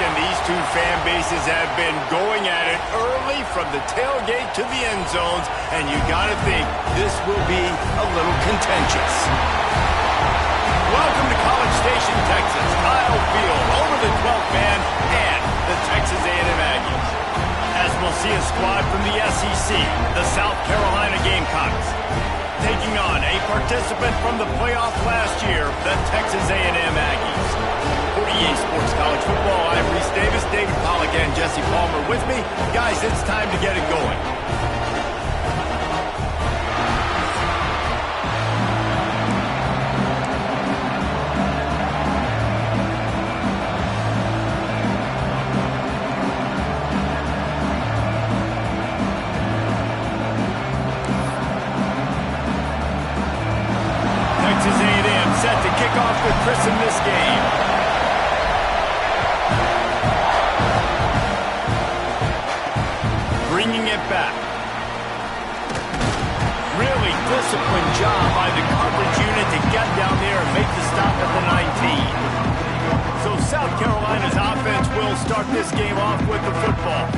season, these two fan bases have been going at it early from the tailgate to the end zones, and you got to think this will be a little contentious. Welcome to College Station, Texas. Kyle Field over the 12th man and the Texas A&M Aggies. As we'll see a squad from the SEC, the South Carolina Gamecocks, taking on a participant from the playoff last year, the Texas A&M Aggies. For EA Sports College Football, I'm Reese Davis, David Pollack, and Jesse Palmer with me. Guys, it's time to get it going. Texas A&M set to kick off with Chris in this game. Bringing it back. Really disciplined job by the coverage unit to get down there and make the stop at the 19. So South Carolina's offense will start this game off with the football.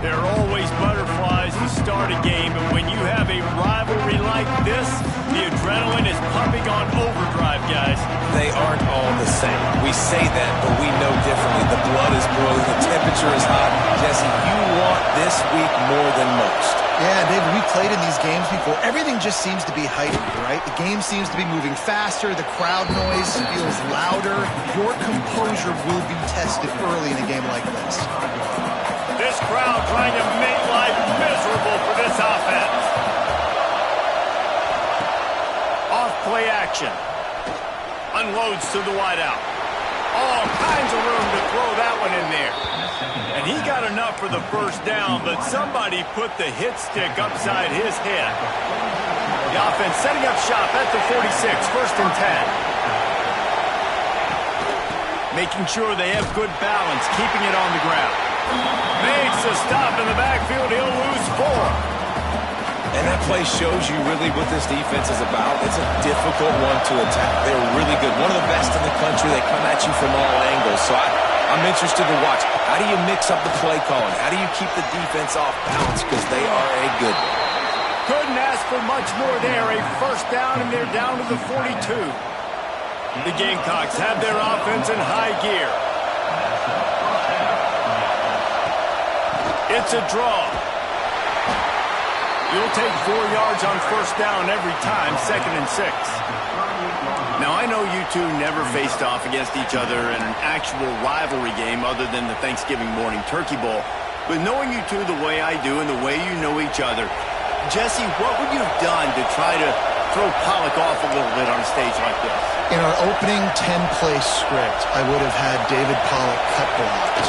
There are always butterflies to start a game, and when you have a rivalry like this, the adrenaline is pumping on overdrive, guys. They aren't all the same. We say that, but we know differently. The blood is boiling, the temperature is hot. Jesse, you want this week more than most. Yeah, David, we played in these games before. Everything just seems to be heightened, right? The game seems to be moving faster. The crowd noise feels louder. Your composure will be tested early in a game like this. This crowd trying to make life miserable for this offense. Off-play action. Unloads to the wideout. All kinds of room to throw that one in there. And he got enough for the first down, but somebody put the hit stick upside his head. The offense setting up shop at the 46, 1st and 10. Making sure they have good balance, keeping it on the ground. Makes a stop in the backfield. He'll lose 4. And that play shows you really what this defense is about. It's a difficult one to attack. They're really good. One of the best in the country. They come at you from all angles. So I'm interested to watch. How do you mix up the play calling? How do you keep the defense off balance? Because they are a good one. Couldn't ask for much more there. A first down, and they're down to the 42. The Gamecocks have their offense in high gear. It's a draw. You'll take 4 yards on first down every time, 2nd and 6. Now, I know you two never faced off against each other in an actual rivalry game other than the Thanksgiving morning Turkey Bowl. But knowing you two the way I do and the way you know each other, Jesse, what would you have done to try to throw Pollack off a little bit on a stage like this? In our opening 10-play script, I would have had David Pollack cut blocked.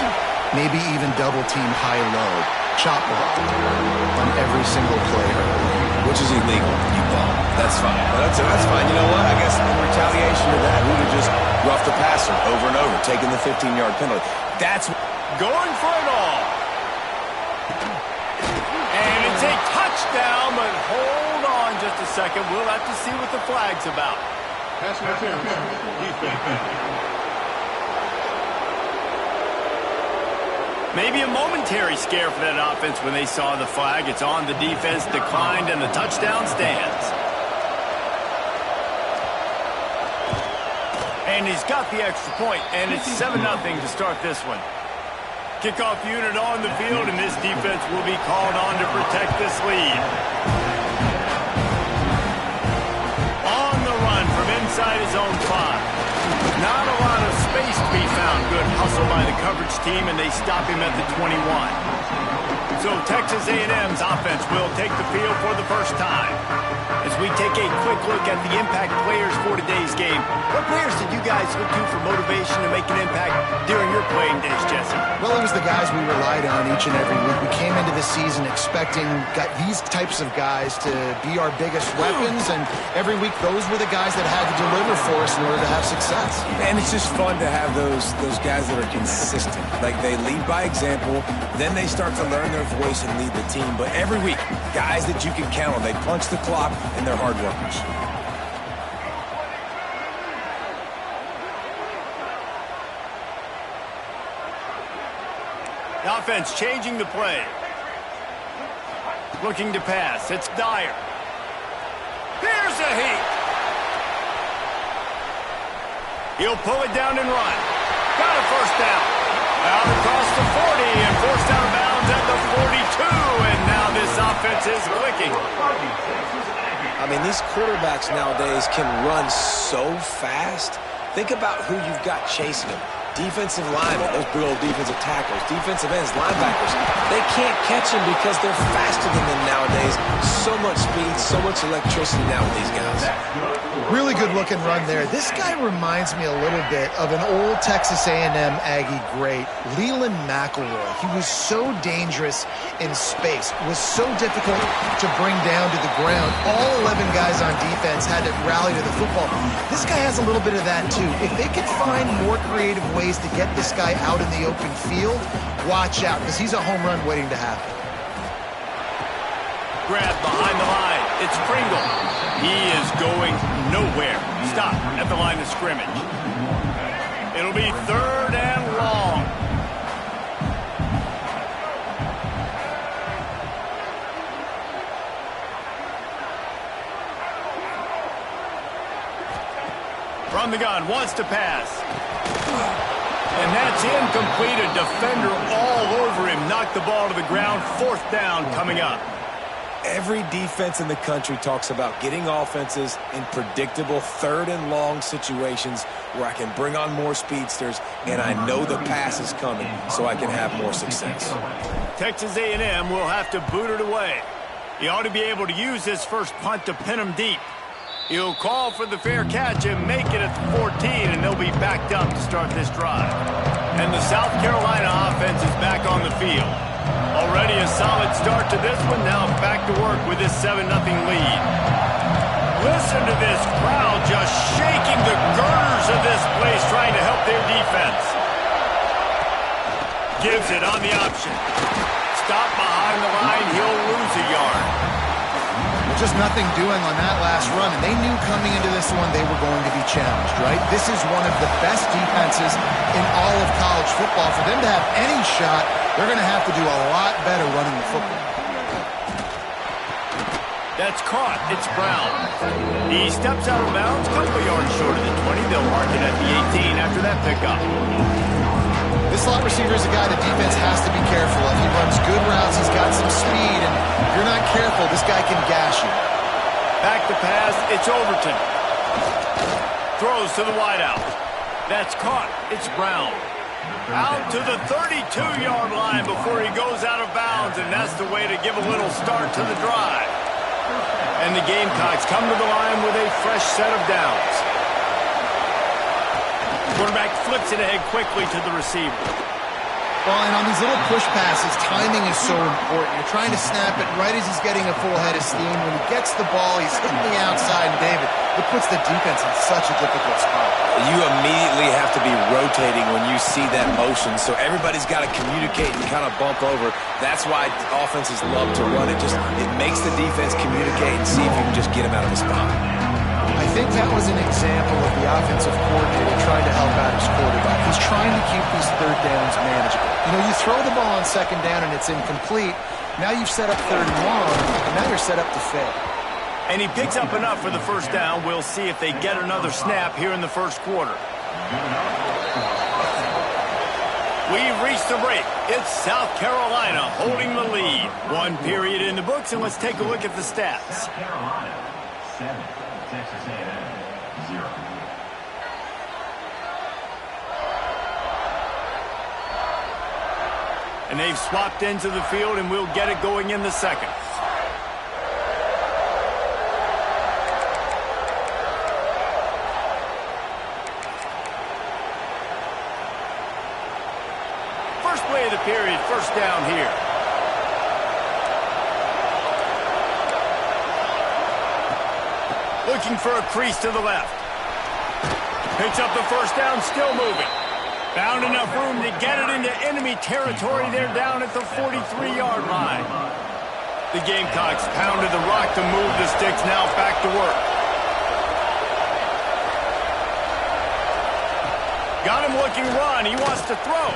Maybe even double-team high-low, chop block on every single play early. Which is illegal. You ball. That's fine. But that's fine. You know what? I guess in retaliation to that, we would have just roughed the passer over and over, taking the 15-yard penalty. That's going for it all. And it's a touchdown, but hold on just a second. We'll have to see what the flag's about. Pass interference. Defense. Maybe a momentary scare for that offense when they saw the flag. It's on, the defense declined, and the touchdown stands. And he's got the extra point, and it's 7-0 to start this one. Kickoff unit on the field, and this defense will be called on to protect this lead. On the run from inside his own 5. Not a lot of space to be found. Good hustle by the coverage team, and they stop him at the 21. So Texas A&M's offense will take the field for the first time. As we take a quick look at the impact players for today's game, what players did you guys look to for motivation to make an impact during your playing days, Jesse? Well, it was the guys we relied on each and every week. We came into the season expecting these types of guys to be our biggest weapons, and every week those were the guys that had to deliver for us in order to have success. And it's just fun to have those guys that are consistent. Like, they lead by example, then they start to learn their voice and lead the team. But every week, guys that you can count on, they punch the clock, and they're hard workers. The offense changing the play. Looking to pass. It's Dyer. Here's a heat. He'll pull it down and run. Got a first down. Out across the 40 and forced out of bounds at the 42. And now this offense is clicking. I mean, these quarterbacks nowadays can run so fast. Think about who you've got chasing them. Defensive linemen, those big old defensive tackles, defensive ends, linebackers. They can't catch them because they're faster than them nowadays. So much speed, so much electricity now with these guys. Really good looking run there. This guy reminds me a little bit of an old Texas A&M Aggie great, Leland McElroy. He was so dangerous in space, was so difficult to bring down to the ground. All 11 guys on defense had to rally to the football. This guy has a little bit of that too. If they can find more creative ways to get this guy out in the open field, watch out, because he's a home run waiting to happen. Grab behind the line. It's Pringle. He is going nowhere. Stop at the line of scrimmage. It'll be 3rd and long. From the gun, wants to pass. And that's incomplete. A defender all over him. Knocked the ball to the ground. 4th down coming up. Every defense in the country talks about getting offenses in predictable 3rd and long situations where I can bring on more speedsters and I know the pass is coming so I can have more success. Texas A&M will have to boot it away. He ought to be able to use his first punt to pin him deep. He'll call for the fair catch and make it at the 14, and they'll be backed up to start this drive. And the South Carolina offense is back on the field. Already a solid start to this one. Now back to work with this 7-0 lead. Listen to this crowd just shaking the girders of this place trying to help their defense. Gives it on the option. Stop behind the line. He'll lose a yard. Just nothing doing on that last run, and they knew coming into this one they were going to be challenged, right? This is one of the best defenses in all of college football. For them to have any shot, they're going to have to do a lot better running the football. That's caught. It's Brown. He steps out of bounds, a couple yards short of the 20. They'll mark it at the 18 after that pickup. This slot receiver is a guy the defense has to be careful of. He runs good routes. He's got some speed, and if you're not careful, this guy can gash you. Back to pass. It's Overton. Throws to the wideout. That's caught. It's Brown. Out to the 32-yard line before he goes out of bounds, and that's the way to give a little start to the drive. And the Gamecocks come to the line with a fresh set of downs. Quarterback flips it ahead quickly to the receiver. Well, and on these little push passes, timing is so important. You're trying to snap it right as he's getting a full head of steam. When he gets the ball, he's hitting the outside, and David, it puts the defense in such a difficult spot. You immediately have to be rotating when you see that motion, so everybody's got to communicate and kind of bump over. That's why offenses love to run it. It makes the defense communicate and see if you can just get him out of the spot. I think that was an example of the offensive coordinator trying to help out his quarterback. He's trying to keep these 3rd downs manageable. You know, you throw the ball on 2nd down and it's incomplete. Now you've set up 3rd and long, and now you're set up to fail. And he picks up enough for the first down. We'll see if they get another snap here in the first quarter. We've reached the break. It's South Carolina holding the lead. 1 period in the books, and let's take a look at the stats. South Carolina, 7. Texas A&M, 0. And they've swapped into the field, and we'll get it going in the second. First play of the period, first down here. Looking for a crease to the left. Picks up the first down, still moving. Found enough room to get it into enemy territory. They're down at the 43-yard line. The Gamecocks pounded the rock to move the sticks, now back to work. Got him looking run. He wants to throw.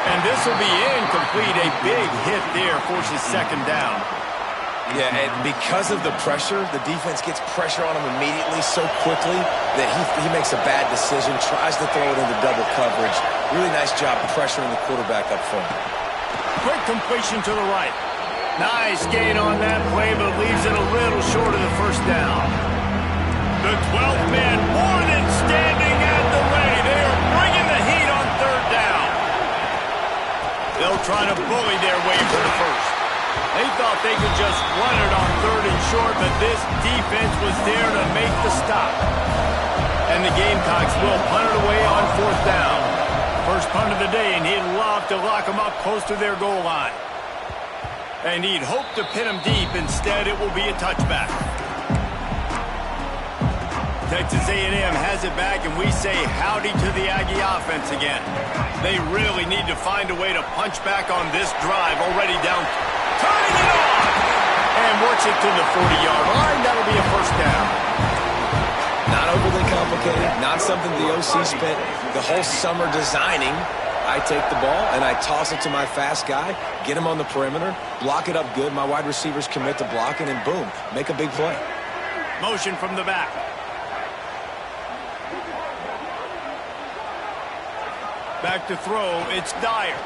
And this will be incomplete. A big hit there forces second down. Yeah, and because of the pressure, the defense gets pressure on him immediately so quickly that he makes a bad decision, tries to throw it into double coverage. Really nice job pressuring the quarterback up front. Quick completion to the right. Nice gain on that play, but leaves it a little short of the first down. The 12th man, Warden, standing at the ready. They are bringing the heat on third down. They'll try to bully their way for the first. They thought they could just run it on third and short, but this defense was there to make the stop. And the Gamecocks will punt it away on fourth down. First punt of the day, and he'd love to lock them up close to their goal line. And he'd hope to pin them deep. Instead, it will be a touchback. Texas A&M has it back, and we say howdy to the Aggie offense again. They really need to find a way to punch back on this drive, already down. Turning it on! And works it to the 40-yard line. That'll be a first down. Not overly complicated, not something the OC spent the whole summer designing. I take the ball and I toss it to my fast guy, get him on the perimeter, block it up good. My wide receivers commit to blocking, and boom, make a big play. Motion from the back. Back to throw, it's Dyer.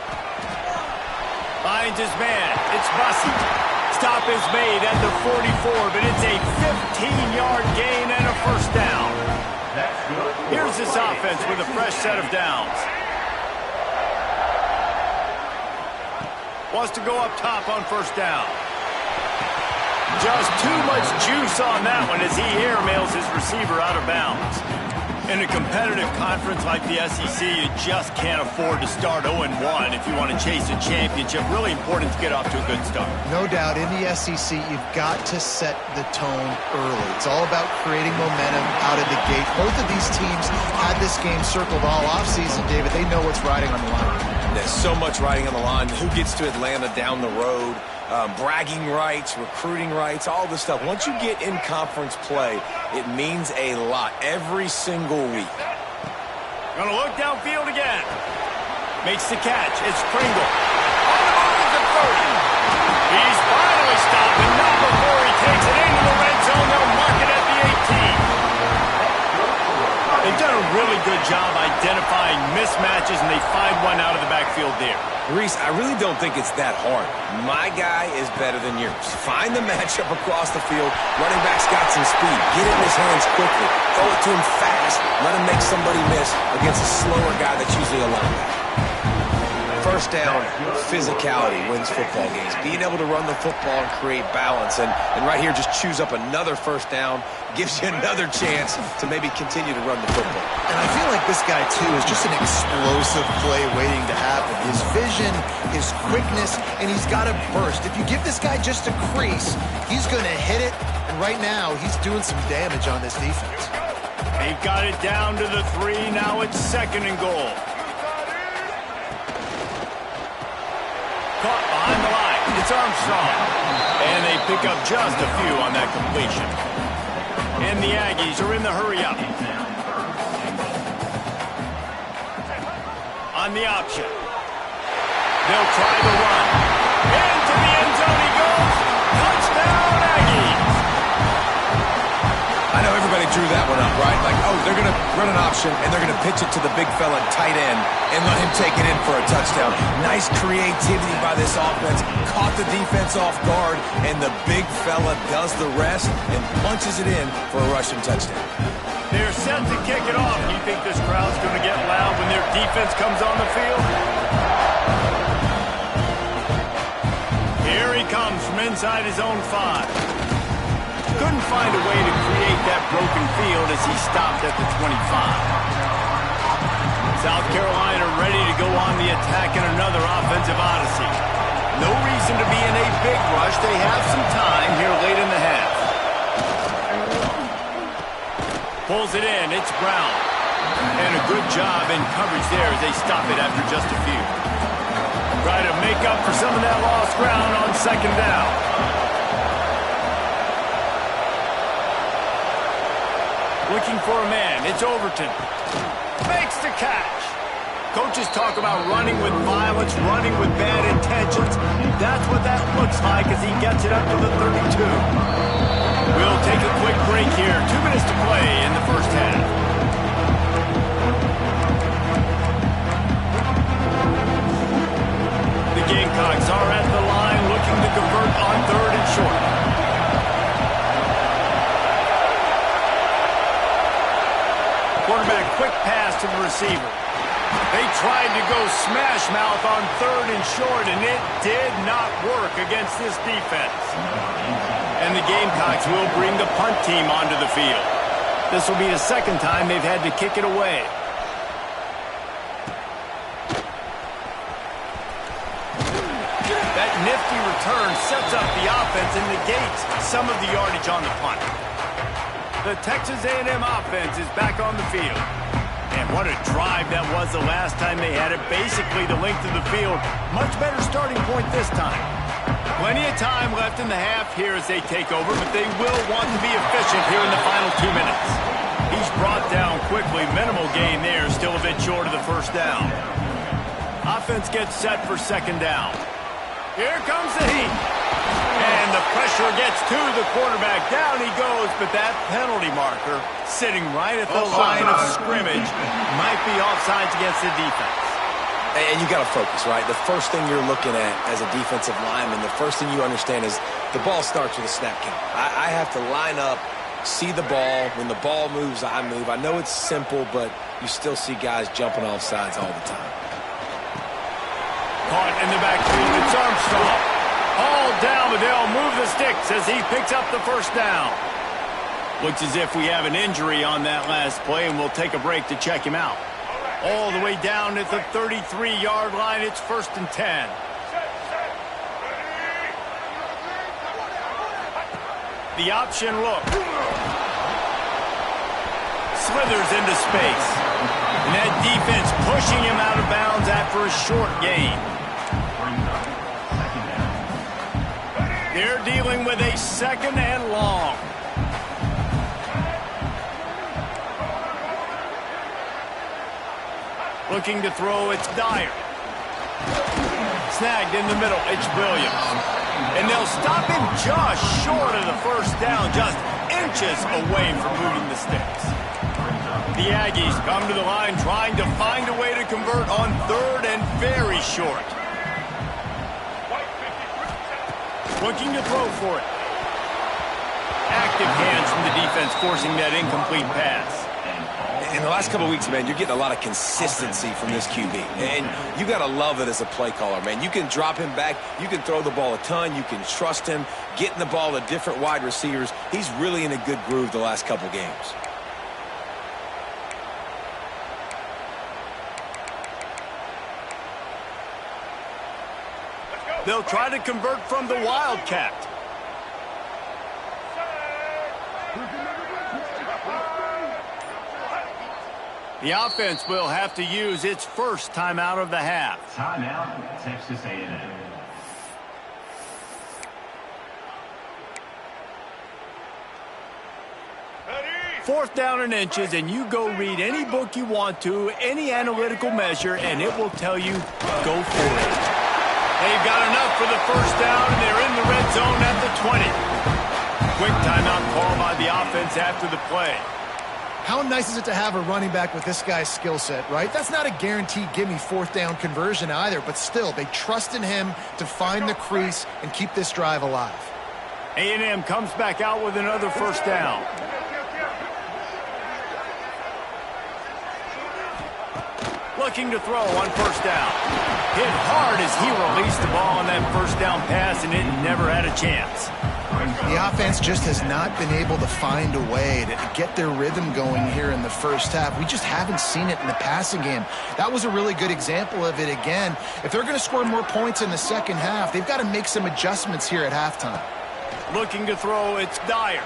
Finds his man, it's Bussey. Stop is made at the 44, but it's a 15-yard gain and a first down. Here's this offense with a fresh set of downs. Wants to go up top on first down. Just too much juice on that one as he airmails his receiver out of bounds. In a competitive conference like the SEC, you just can't afford to start 0-1 if you want to chase a championship. Really important to get off to a good start. No doubt, in the SEC, you've got to set the tone early. It's all about creating momentum out of the gate. Both of these teams had this game circled all offseason, David. They know what's riding on the line. There's so much riding on the line. Who gets to Atlanta down the road? Bragging rights, recruiting rights, all this stuff. Once you get in conference play, it means a lot every single week. Gonna look downfield again. Makes the catch. It's Pringle. On the move at the 30. He's finally stopped, but not before he takes it into the red zone. They'll mark it at the 18. They've done a really good job identifying mismatches, and they find one out of the backfield there. Reese, I really don't think it's that hard. My guy is better than yours. Find the matchup across the field. Running back's got some speed. Get it in his hands quickly. Throw it to him fast. Let him make somebody miss against a slower guy that's usually a linebacker. First down, physicality wins football games. Being able to run the football and create balance. And right here, just choose up another first down. Gives you another chance to maybe continue to run the football. And I feel like this guy, too, is just an explosive play waiting to happen. His vision, his quickness, and he's got a burst. If you give this guy just a crease, he's going to hit it. And right now, he's doing some damage on this defense. They've got it down to the 3. Now it's second and goal. Caught behind the line. It's Armstrong. And they pick up just a few on that completion. And the Aggies are in the hurry-up. On the option. They'll try the run. Into the end zone he goes. Touchdown, Aggies. I know everybody drew that one up, right? Like, oh, they're going to run an option, and they're going to pitch it to the big fella tight end and let him take it in for a touchdown. Nice creativity by this offense. Caught the defense off guard, and the big fella does the rest and punches it in for a rushing touchdown. They're set to kick it off. You think this crowd's going to get loud when their defense comes on the field? Here he comes from inside his own 5. Couldn't find a way to create that broken field as he stopped at the 25. South Carolina ready to go on the attack in another offensive odyssey. No reason to be in a big rush. They have some time here late in the half. Pulls it in. It's Brown. And a good job in coverage there as they stop it after just a few. Try to make up for some of that lost ground on second down. Looking for a man. It's Overton. Makes the catch. Coaches talk about running with violence, running with bad intentions. That's what that looks like as he gets it up to the 32. We'll take a quick break here. 2 minutes to play in the first half. The Gamecocks are at the line looking to convert on 3rd and short. Quarterback quick pass to the receiver. They tried to go smash mouth on 3rd and short, and it did not work against this defense. And the Gamecocks will bring the punt team onto the field. This will be the second time they've had to kick it away. That nifty return sets up the offense and negates some of the yardage on the punt. The Texas A&M offense is back on the field. And what a drive that was the last time they had it. Basically the length of the field. Much better starting point this time. Plenty of time left in the half here as they take over, but they will want to be efficient here in the final 2 minutes. He's brought down quickly. Minimal gain there. Still a bit short of the first down. Offense gets set for second down. Here comes the heat. And the pressure gets to the quarterback. Down he goes, but that penalty marker sitting right at the line of scrimmage might be offsides against the defense. And you got to focus, right? The first thing you're looking at as a defensive lineman, the first thing you understand is the ball starts with a snap count. I have to line up, see the ball. When the ball moves, I move. I know it's simple, but you still see guys jumping off sides all the time. Caught in the backfield, it's Armstrong. All down, but they'll move the sticks as he picks up the first down. Looks as if we have an injury on that last play, and we'll take a break to check him out. All the way down at the 33-yard line, it's 1st and 10. The option look. Slithers into space. And that defense pushing him out of bounds after a short gain. They're dealing with a 2nd and long. Looking to throw, it's Dyer. Snagged in the middle, it's Williams. And they'll stop him just short of the first down, just inches away from moving the sticks. The Aggies come to the line trying to find a way to convert on 3rd and very short. Looking to throw for it. Active hands from the defense forcing that incomplete pass. In the last couple of weeks, man, you're getting a lot of consistency from this QB. And you got to love it as a play caller, man. You can drop him back. You can throw the ball a ton. You can trust him. Getting the ball to different wide receivers. He's really in a good groove the last couple games. They'll try to convert from the Wildcat. The offense will have to use its first timeout of the half. Timeout, Texas A&M. Fourth down and inches, and you go read any book you want to, any analytical measure, and it will tell you, go for it. They've got enough for the first down, and they're in the red zone at the 20. Quick timeout call by the offense after the play. How nice is it to have a running back with this guy's skill set, right? That's not a guaranteed give-me fourth down conversion either, but still, they trust in him to find the crease and keep this drive alive. A&M comes back out with another first down. Looking to throw on first down. Hit hard as he released the ball on that first down pass, and it never had a chance. The offense just has not been able to find a way to get their rhythm going here in the first half. We just haven't seen it in the passing game. That was a really good example of it again. If they're going to score more points in the second half, they've got to make some adjustments here at halftime. Looking to throw, it's Dyer.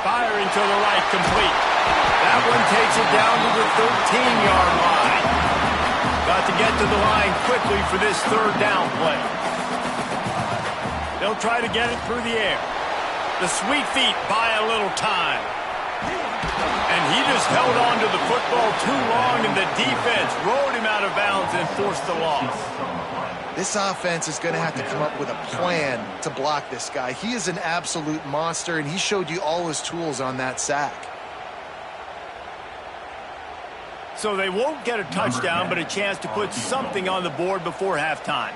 Firing to the right, complete. That one takes it down to the 13-yard line. Got to get to the line quickly for this third down play. They'll try to get it through the air. The sweet feet buy a little time. And he just held on to the football too long, and the defense rode him out of bounds and forced the loss. This offense is going to have to come up with a plan to block this guy. He is an absolute monster, and he showed you all his tools on that sack. So they won't get a touchdown, but a chance to put something on the board before halftime.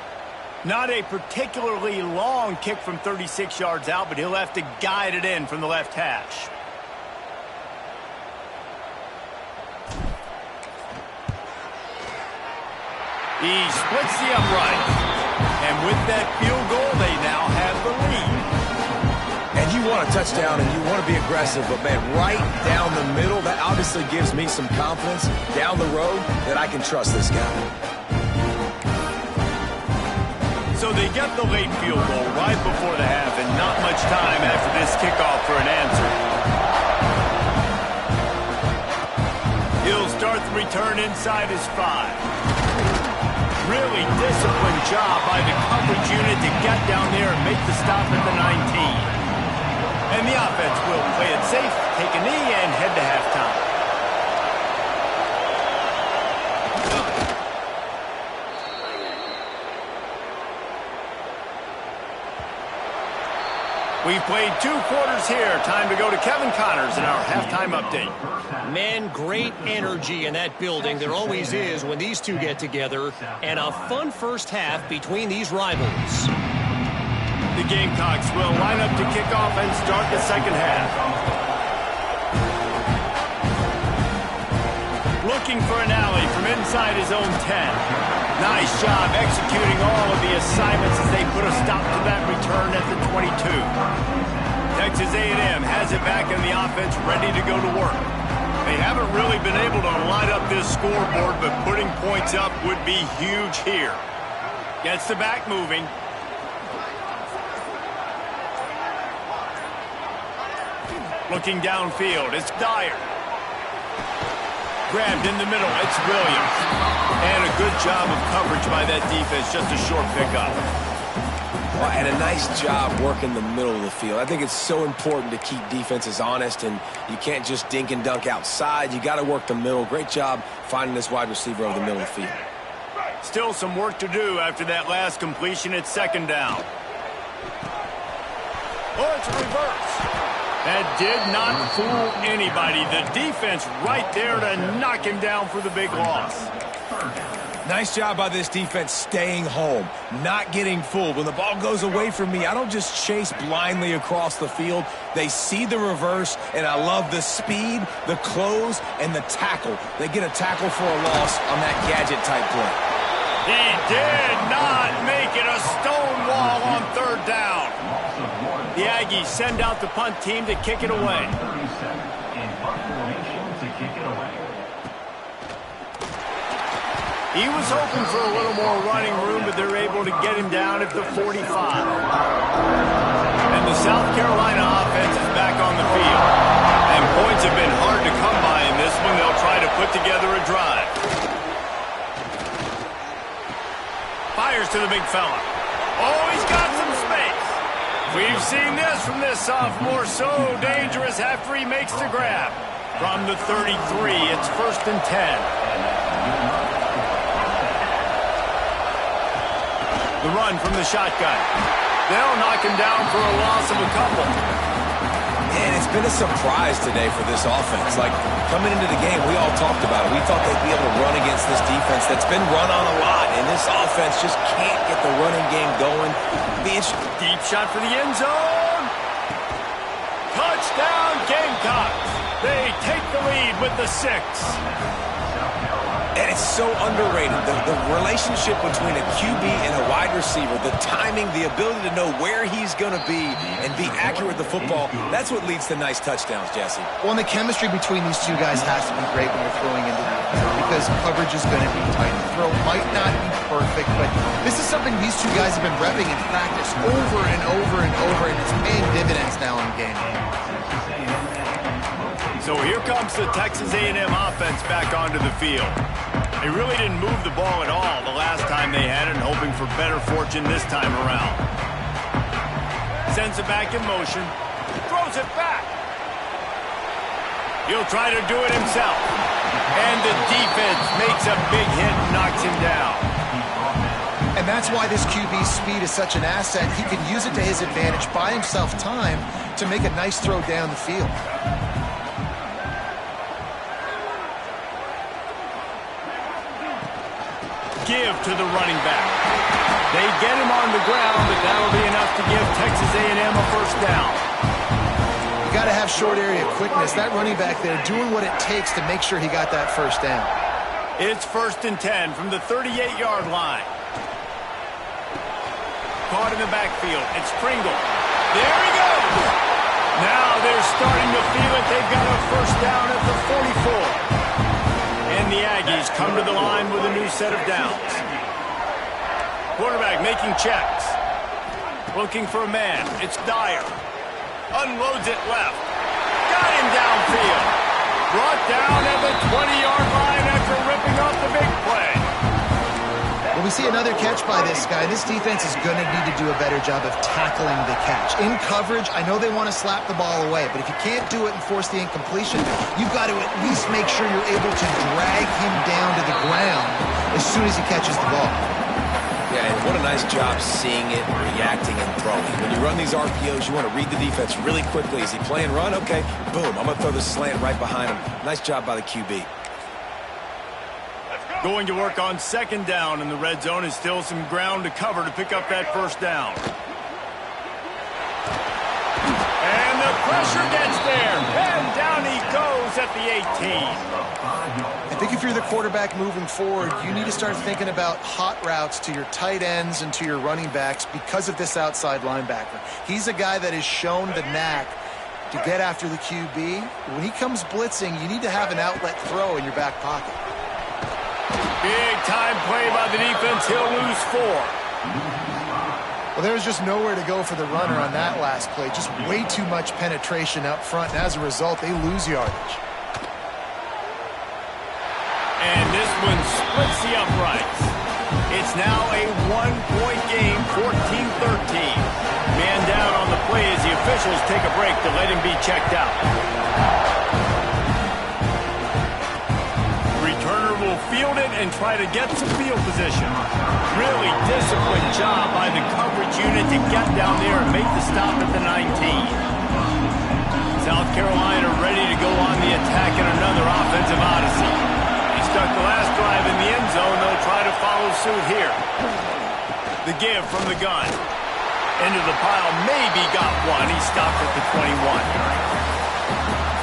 Not a particularly long kick from 36 yards out, but he'll have to guide it in from the left hash. He splits the upright. And with that field goal, they now have the lead. And you want a touchdown and you want to be aggressive, but man, right down the middle, that obviously gives me some confidence down the road that I can trust this guy. So they get the late field goal right before the half, and not much time after this kickoff for an answer. He'll start the return inside his 5. Really disciplined job by the coverage unit to get down there and make the stop at the 19. And the offense will play it safe, take a knee, and head to halftime. We've played 2 quarters here. Time to go to Kevin Connors in our halftime update. Man, great energy in that building. There always is when these two get together. And a fun first half between these rivals. The Gamecocks will line up to kick off and start the second half. Looking for an alley from inside his own 10. Nice job executing all of the assignments as they put a stop to that return at the 22. Texas A&M has it back in the offense, ready to go to work. They haven't really been able to light up this scoreboard, but putting points up would be huge here. Gets the back moving. Looking downfield, it's Dyer. Grabbed in the middle, it's Williams. And a good job of coverage by that defense, just a short pickup. Well, and a nice job working the middle of the field. I think it's so important to keep defenses honest, and you can't just dink and dunk outside. You got to work the middle. Great job finding this wide receiver over the middle of the field. Still some work to do after that last completion. It's second down. Oh, it's a reverse. That did not fool anybody. The defense right there to knock him down for the big loss. Nice job by this defense staying home, not getting fooled. When the ball goes away from me, I don't just chase blindly across the field. They see the reverse, and I love the speed, the close, and the tackle. They get a tackle for a loss on that gadget-type play. He did not make it a stone wall on third down. The Aggies send out the punt team to kick it away. He was hoping for a little more running room, but they're able to get him down at the 45. And the South Carolina offense is back on the field. And points have been hard to come by in this one. They'll try to put together a drive. Fires to the big fella. Oh, he's got some space. We've seen this from this sophomore. So dangerous after he makes the grab. From the 33, it's 1st and 10. The run from the shotgun. They'll knock him down for a loss of a couple. And it's been a surprise today for this offense. Like, coming into the game, we all talked about it. We thought they'd be able to run against this defense that's been run on a lot. And this offense just can't get the running game going. Deep shot for the end zone. Touchdown, Gamecocks. They take the lead with the 6. And it's so underrated. The relationship between a QB and a wide receiver, the timing, the ability to know where he's going to be and be accurate with the football, that's what leads to nice touchdowns, Jesse. Well, and the chemistry between these two guys has to be great when you're throwing into the end because coverage is going to be tight. The throw might not be perfect, but this is something these two guys have been repping in practice over and over and over, and it's paying dividends now in game. So here comes the Texas A&M offense back onto the field. They really didn't move the ball at all the last time they had it, and hoping for better fortune this time around. Sends it back in motion. Throws it back. He'll try to do it himself. And the defense makes a big hit and knocks him down. And that's why this QB's speed is such an asset. He can use it to his advantage, buy himself time to make a nice throw down the field. Give to the running back. They get him on the ground, but that'll be enough to give Texas A&M a first down. You got to have short area quickness. That running back there doing what it takes to make sure he got that first down. It's 1st and 10 from the 38-yard line. Caught in the backfield. It's Pringle. There he goes. Now they're starting to feel it. They've got a first down at the 44. And the Aggies come to the line with a new set of downs. Quarterback making checks. Looking for a man. It's Dyer. Unloads it left. Got him downfield. Brought down at the 20-yard line after ripping off the big play. Well, we see another catch by this guy. This defense is going to need to do a better job of tackling the catch. In coverage, I know they want to slap the ball away, but if you can't do it and force the incompletion, you've got to at least make sure you're able to drag him down to the ground as soon as he catches the ball. Yeah, and what a nice job seeing it, reacting, and throwing. When you run these RPOs, you want to read the defense really quickly. Is he playing run? Okay, boom, I'm going to throw the slant right behind him. Nice job by the QB. Going to work on 2nd down in the red zone is still some ground to cover to pick up that first down. And the pressure gets there. And down he goes at the 18. I think if you're the quarterback moving forward, you need to start thinking about hot routes to your tight ends and to your running backs because of this outside linebacker. He's a guy that has shown the knack to get after the QB. When he comes blitzing, you need to have an outlet throw in your back pocket. Big time play by the defense. He'll lose 4. Well, there was just nowhere to go for the runner on that last play. Just way too much penetration up front, and as a result, they lose yardage. And this one splits the uprights. It's now a 1-point game, 14-13. Man down on the play as the officials take a break to let him be checked out. Returner will field it and try to get some field position. Really disciplined job by the coverage unit to get down there and make the stop at the 19. South Carolina ready to go on the attack in another offensive odyssey. He stuck the last drive in the end zone. They'll try to follow suit here. The give from the gun. Into the pile, maybe got one. He stopped at the 21.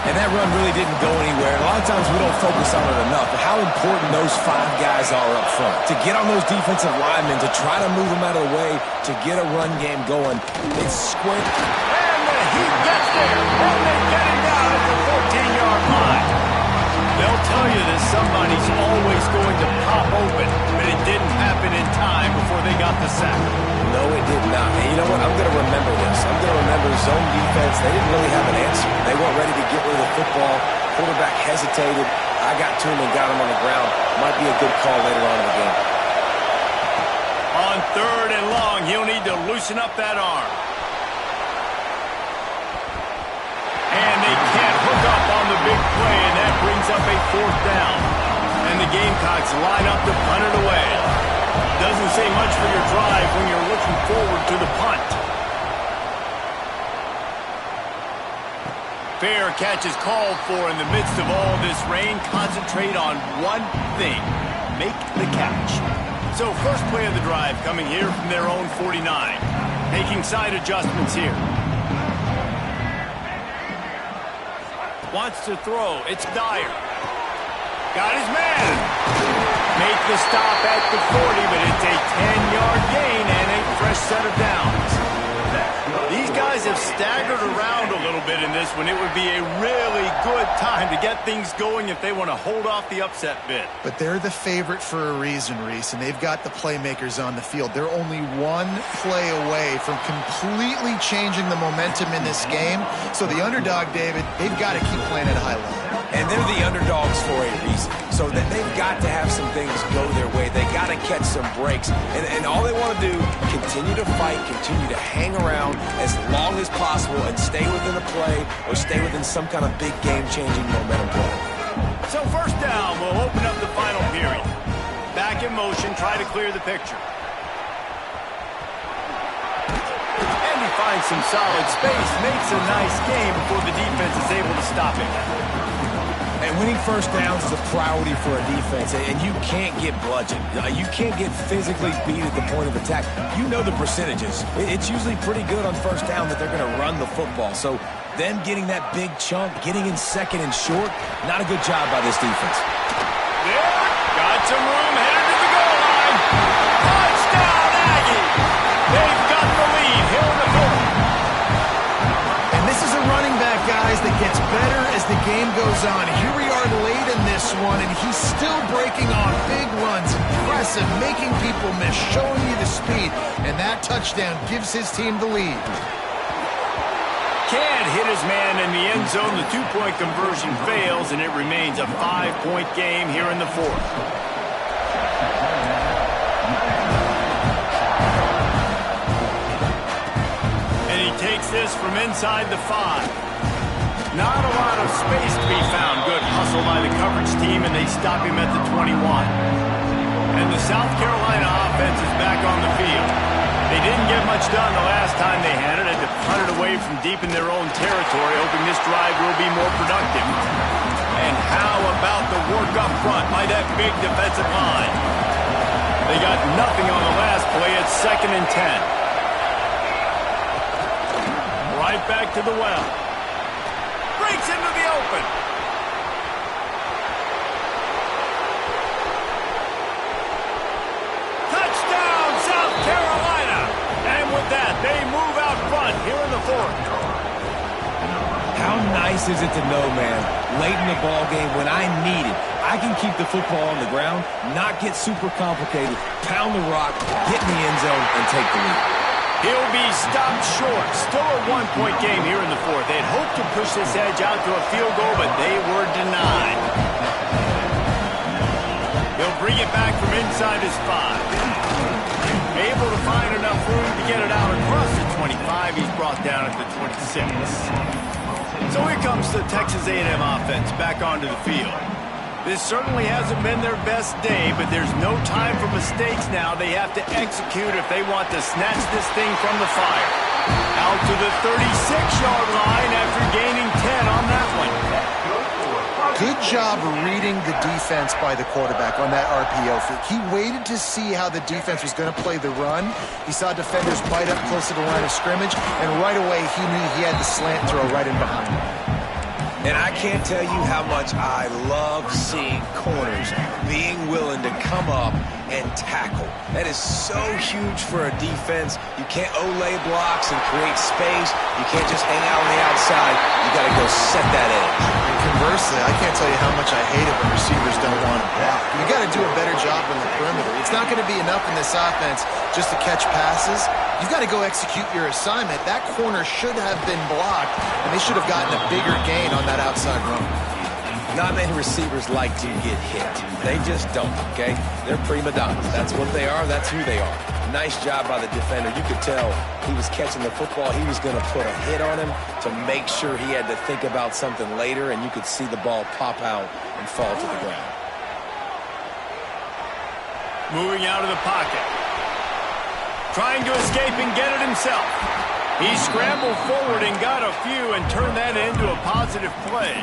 And that run really didn't go anywhere. A lot of times we don't focus on it enough, but how important those 5 guys are up front. To get on those defensive linemen, to try to move them out of the way, to get a run game going. It's square. And the heat gets there. And they get him down at the 14-yard line. They'll tell you that somebody's always going to pop open, but it didn't happen in time before they got the sack. No, it did not. And you know what? I'm going to remember this. I'm going to remember zone defense. They didn't really have an answer. They weren't ready to get rid of the football. Quarterback hesitated. I got to him and got him on the ground. Might be a good call later on in the game. On 3rd and long, he'll need to loosen up that arm. And they can't hook up on the big play, and that brings up a 4th down. And the Gamecocks line up to punt it away. Doesn't say much for your drive when you're looking forward to the punt. Fair catch is called for in the midst of all this rain. Concentrate on one thing. Make the catch. So first play of the drive coming here from their own 49. Making side adjustments here. Wants to throw. It's Dyer. Got his man. Make the stop at the 40, but it's a 10-yard gain and a fresh set of downs. These guys have staggered around a little bit in this one. It would be a really good time to get things going if they want to hold off the upset bid. But they're the favorite for a reason, Reese, and they've got the playmakers on the field. They're only one play away from completely changing the momentum in this game. So the underdog, David, they've got to keep playing at a high level. And they're the underdogs for a reason. So that they've got to have some things go their way. They got to catch some breaks. And all they want to do, continue to fight, continue to hang around as long as possible and stay within the play or stay within some kind of big game-changing momentum play. So first down, we'll open up the final period. Back in motion, try to clear the picture. And he finds some solid space, makes a nice game before the defense is able to stop him. And winning first downs is a priority for a defense, and you can't get bludgeoned. You can't get physically beat at the point of attack. You know the percentages. It's usually pretty good on first down that they're going to run the football. So them getting that big chunk, getting in second and short, not a good job by this defense. There, got some room, headed to the goal line. Touchdown, Aggie! They've got the lead here in the fourth. And this is a running back, guys, that gets better as the game goes on. Here we are late in this one, and he's still breaking off big runs. Impressive, making people miss, showing you the speed. And that touchdown gives his team the lead. Can't hit his man in the end zone. The two-point conversion fails, and it remains a 5-point game here in the fourth. And he takes this from inside the 5. Not a lot of space to be found. Good hustle by the coverage team, and they stop him at the 21. And the South Carolina offense is back on the field. They didn't get much done the last time they had it. Had to punt it away from deep in their own territory, hoping this drive will be more productive. And how about the work up front by that big defensive line? They got nothing on the last play. It's 2nd and 10. Right back to the well. Breaks into the open. Touchdown, South Carolina. And with that, they move out front here in the fourth. How nice is it to know, man, late in the ball game when I need it, I can keep the football on the ground, not get super complicated, pound the rock, get in the end zone, and take the lead. He'll be stopped short. Still a 1-point game here in the fourth. They'd hoped to push this edge out to a field goal, but they were denied. He'll bring it back from inside his 5. Able to find enough room to get it out across the 25. He's brought down at the 26. So here comes the Texas A&M offense back onto the field. This certainly hasn't been their best day, but there's no time for mistakes now. They have to execute if they want to snatch this thing from the fire. Out to the 36-yard line after gaining 10 on that one. Good job reading the defense by the quarterback on that RPO. He waited to see how the defense was going to play the run. He saw defenders bite up close to the line of scrimmage, and right away he knew he had the slant throw right in behind him. And I can't tell you how much I love seeing corners being willing to come up and tackle. That is so huge for a defense. You can't olay blocks and create space. You can't just hang out on the outside. You got to go set that edge. And conversely, I can't tell you how much I hate it when receivers don't want to block. You got to do a better job on the perimeter. It's not going to be enough in this offense just to catch passes. You've got to go execute your assignment. That corner should have been blocked, and they should have gotten a bigger gain on that outside run. Not many receivers like to get hit. They just don't, okay? They're prima donnas. That's what they are. That's who they are. Nice job by the defender. You could tell he was catching the football. He was going to put a hit on him to make sure he had to think about something later, and you could see the ball pop out and fall to the ground. Moving out of the pocket. Trying to escape and get it himself. He scrambled forward and got a few and turned that into a positive play.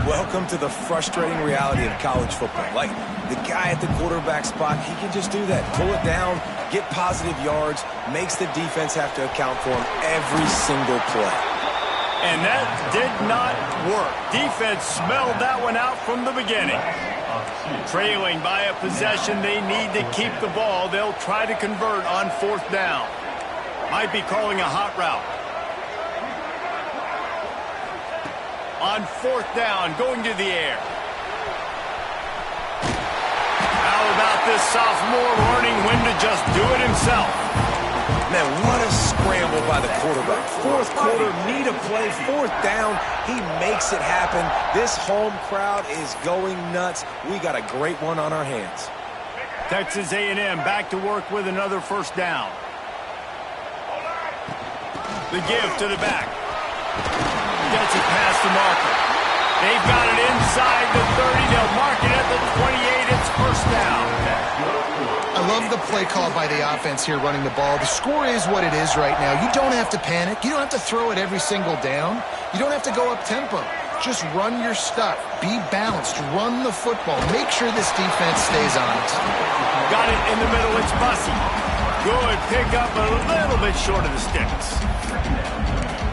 Welcome to the frustrating reality of college football. Like, the guy at the quarterback spot, he can just do that. Pull it down, get positive yards, makes the defense have to account for him every single play. And that did not work. Defense smelled that one out from the beginning. Trailing by a possession, they need to keep the ball. They'll try to convert on 4th down. Might be calling a hot route. On 4th down, going to the air. How about this sophomore learning when to just do it himself? Man, what a scramble by the quarterback. Fourth quarter, need a play, fourth down. He makes it happen. This home crowd is going nuts. We got a great one on our hands. Texas A&M back to work with another first down. The give to the back. Gets it past the marker. They've got it inside the 30. They'll mark it at the 28. It's first down. I love the play call by the offense here running the ball. The score is what it is right now. You don't have to panic. You don't have to throw it every single down. You don't have to go up tempo. Just run your stuff. Be balanced. Run the football. Make sure this defense stays honest. Got it in the middle. It's Bussey. Good pickup, a little bit short of the sticks.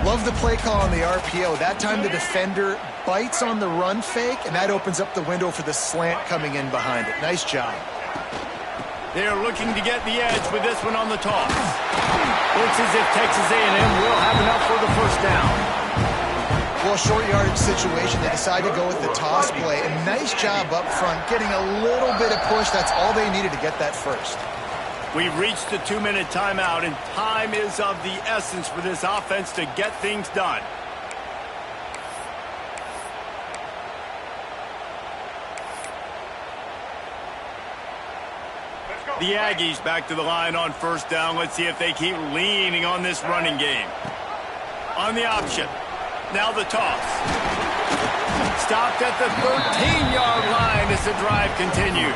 Love the play call on the RPO. That time the defender bites on the run fake, and that opens up the window for the slant coming in behind it. Nice job. They're looking to get the edge with this one on the toss. Looks as if Texas A&M will have enough for the first down. Well, short yardage situation, they decide to go with the toss play. And nice job up front, getting a little bit of push. That's all they needed to get that first. We've reached the 2-minute timeout, and time is of the essence for this offense to get things done. The Aggies back to the line on first down. Let's see if they keep leaning on this running game. On the option. Now the toss. Stopped at the 13-yard line as the drive continues.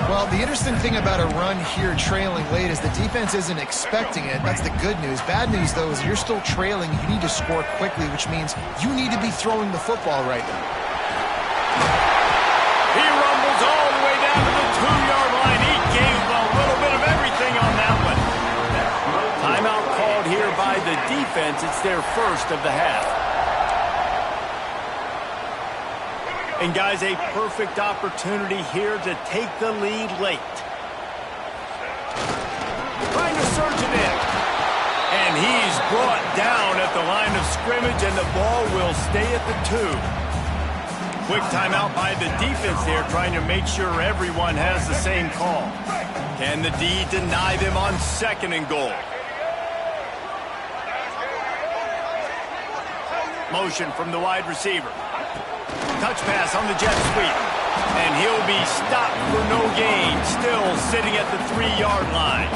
Well, the interesting thing about a run here trailing late is the defense isn't expecting it. That's the good news. Bad news, though, is you're still trailing. You need to score quickly, which means you need to be throwing the football right now. He rumbles all the way down to the 2-yard line. He gave a little bit of everything on that one. Timeout called here by the defense. It's their first of the half. And, guys, a perfect opportunity here to take the lead late. Trying to surge it in. And he's brought down at the line of scrimmage, and the ball will stay at the 2. Quick timeout by the defense there, trying to make sure everyone has the same call. Can the D deny them on 2nd and goal? Motion from the wide receiver. Touch pass on the jet sweep. And he'll be stopped for no gain. Still sitting at the 3-yard line.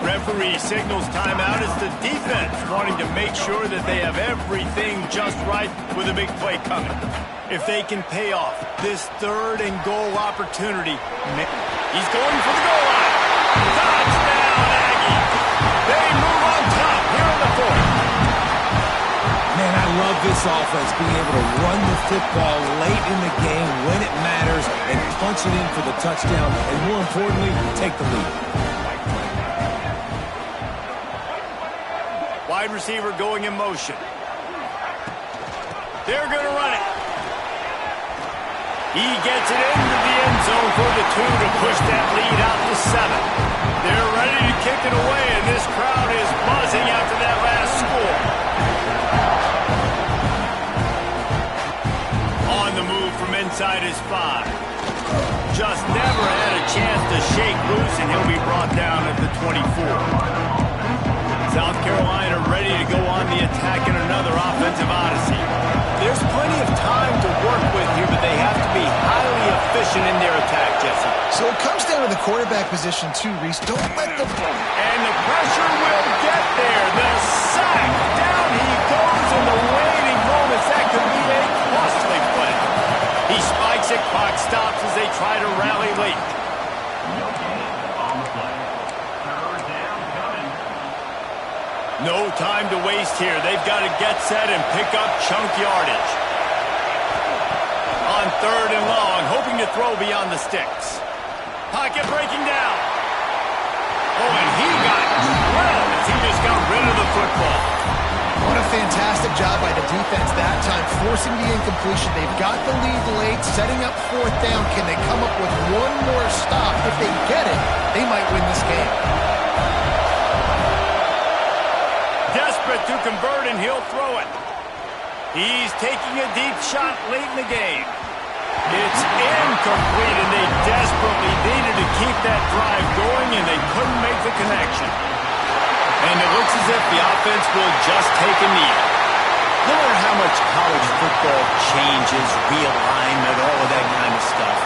Referee signals timeout as the defense wanting to make sure that they have everything just right with a big play coming. If they can pay off this 3rd and goal opportunity. He's going for the goal line. Touchdown, Aggie. They move on top here in the 4th. Man, I love this offense, being able to run the football late in the game when it matters and punch it in for the touchdown, and more importantly, take the lead. Wide receiver going in motion. They're going to run it. He gets it into the end zone for the 2 to push that lead out to 7. They're ready to kick it away, and this crowd is buzzing after that last score. On the move from inside his 5. Just never had a chance to shake loose, and he'll be brought down at the 24. South Carolina ready to go on the attack in another offensive odyssey. There's plenty of time to work with here, but they have to be highly efficient in their attack, Jesse. So it comes down to the quarterback position, too, Reese. Don't let the... And the pressure will get there. The sack. Down he goes in the waning moments. That could be a costly play. He spikes it. Clock stops as they try to rally late. No time to waste here. They've got to get set and pick up chunk yardage. On 3rd and long, hoping to throw beyond the sticks. Pocket breaking down. Oh, and he got drilled as he just got rid of the football. What a fantastic job by the defense that time, forcing the incompletion. They've got the lead late, setting up 4th down. Can they come up with one more stop? If they get it, they might win this game. Desperate to convert, and he'll throw it. He's taking a deep shot late in the game. It's incomplete, and they desperately needed to keep that drive going, and they couldn't make the connection. And a if the offense will just take a knee. No matter how much college football changes, realignment, all of that kind of stuff,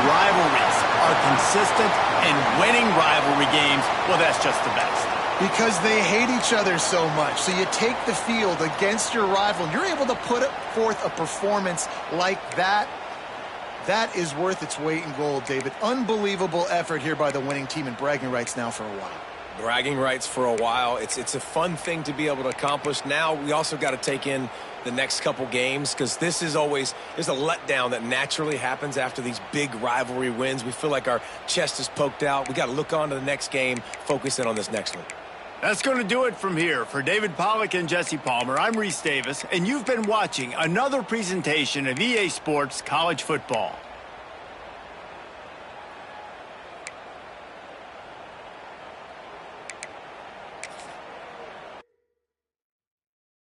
rivalries are consistent, and winning rivalry games, well, that's just the best. Because they hate each other so much. So you take the field against your rival. You're able to put forth a performance like that. That is worth its weight in gold, David. Unbelievable effort here by the winning team, and bragging rights now for a while. Bragging rights for a while. It's a fun thing to be able to accomplish. Now we also got to take in the next couple games, because this is always, there's a letdown that naturally happens after these big rivalry wins. We feel like our chest is poked out. We got to look on to the next game, focus in on this next one. That's going to do it from here. For David Pollack and Jesse Palmer, I'm Reese Davis, and you've been watching another presentation of EA Sports College Football.